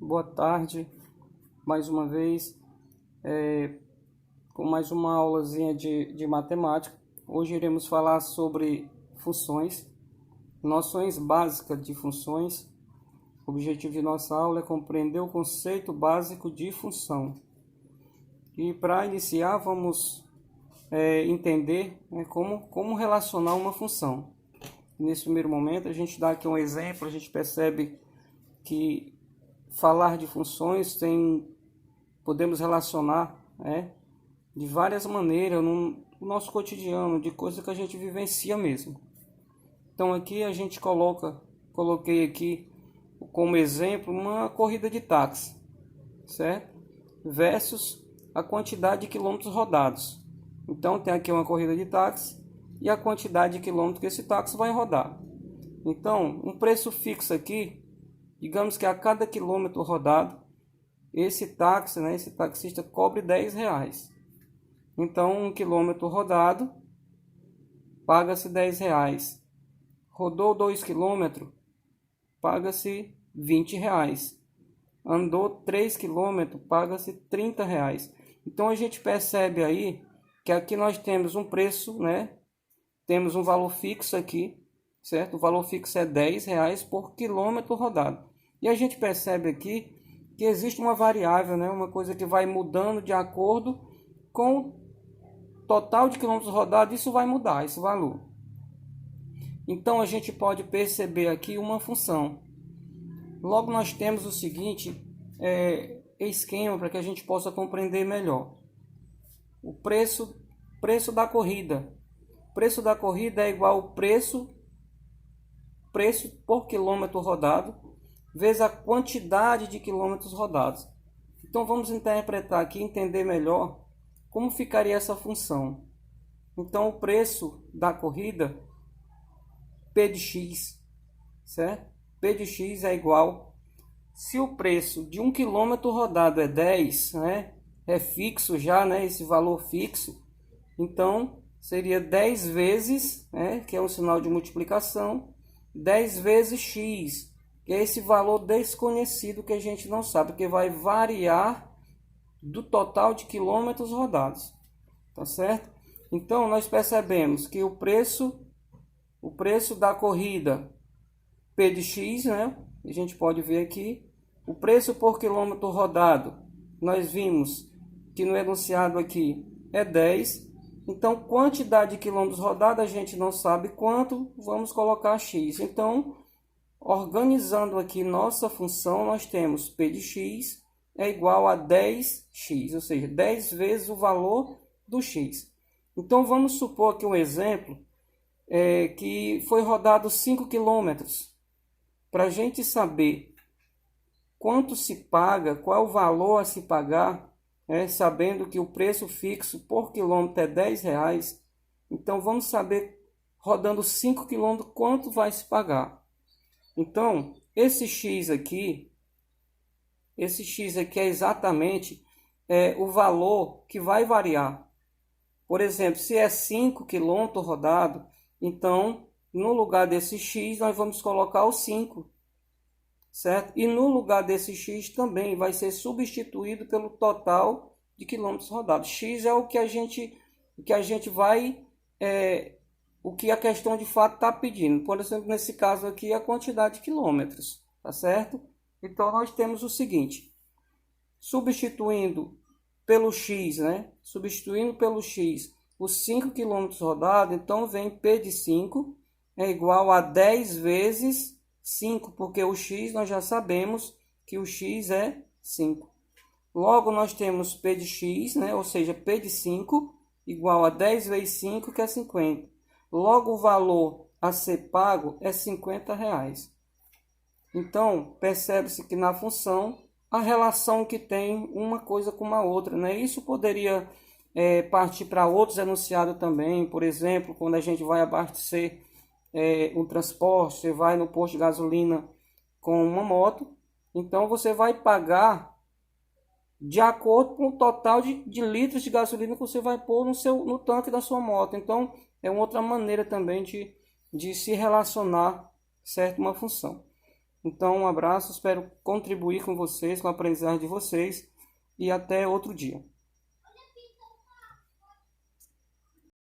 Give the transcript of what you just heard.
Boa tarde, mais uma vez, com mais uma aulazinha de matemática. Hoje iremos falar sobre funções, noções básicas de funções. O objetivo de nossa aula é compreender o conceito básico de função. E para iniciar, vamos entender, né, como relacionar uma função. Nesse primeiro momento, a gente dá aqui um exemplo, a gente percebe que falar de funções podemos relacionar, de várias maneiras no nosso cotidiano, de coisas que a gente vivencia mesmo. Então aqui a gente coloquei aqui como exemplo uma corrida de táxi, certo? Versus a quantidade de quilômetros rodados. Então tem aqui uma corrida de táxi e a quantidade de quilômetros que esse táxi vai rodar. Então, um preço fixo aqui, digamos que a cada quilômetro rodado, esse taxista cobre R$10. Então, um quilômetro rodado, paga-se R$10. Rodou 2 quilômetros, paga-se R$20. Andou 3 quilômetros, paga-se R$30. Então, a gente percebe aí que aqui nós temos um preço, Temos um valor fixo aqui, certo? O valor fixo é R$10 por quilômetro rodado. E a gente percebe aqui que existe uma variável, uma coisa que vai mudando de acordo com o total de quilômetros rodados, isso vai mudar, esse valor. Então a gente pode perceber aqui uma função. Logo nós temos o seguinte esquema para que a gente possa compreender melhor. O preço da corrida. O preço da corrida é igual ao preço por quilômetro rodado vezes a quantidade de quilômetros rodados. Então vamos interpretar aqui, entender melhor como ficaria essa função. Então o preço da corrida, P de x, certo? P de x é igual, se o preço de 1 quilômetro rodado é 10, é fixo já, esse valor fixo, então seria 10 vezes, que é um sinal de multiplicação, 10 vezes x, que é esse valor desconhecido que a gente não sabe, que vai variar do total de quilômetros rodados, tá certo? Então nós percebemos que o preço da corrida, P de x, a gente pode ver aqui, o preço por quilômetro rodado, nós vimos que no enunciado aqui é 10. Então, quantidade de quilômetros rodados a gente não sabe quanto, vamos colocar x. Então, organizando aqui nossa função, nós temos P de x é igual a 10x, ou seja, 10 vezes o valor do x. Então, vamos supor aqui um exemplo que foi rodado 5 quilômetros. Para a gente saber quanto se paga, qual o valor a se pagar, sabendo que o preço fixo por quilômetro é R$10, então vamos saber, rodando 5 km, quanto vai se pagar. Então, esse x aqui é exatamente o valor que vai variar. Por exemplo, se é 5 km rodado, então, no lugar desse x, nós vamos colocar o 5. Certo? E no lugar desse x também vai ser substituído pelo total de quilômetros rodados. X é o que a gente vai, o que a questão de fato está pedindo. Por exemplo, nesse caso aqui, a quantidade de quilômetros, tá certo? Então nós temos o seguinte: substituindo pelo x, Substituindo pelo x os 5 km rodados, então vem P de 5 é igual a 10 vezes 5, porque o x nós já sabemos que o x é 5. Logo nós temos P de x, ou seja, P de 5 igual a 10 vezes 5, que é 50. Logo o valor a ser pago é R$50. Então percebe-se que na função a relação que tem uma coisa com a outra, Isso poderia partir para outros enunciados também. Por exemplo, quando a gente vai abastecer um transporte, você vai no posto de gasolina com uma moto, então você vai pagar de acordo com o total de litros de gasolina que você vai pôr no tanque da sua moto. Então é uma outra maneira também de se relacionar, certo, uma função. Então, um abraço, espero contribuir com vocês, com a aprendizagem de vocês e até outro dia.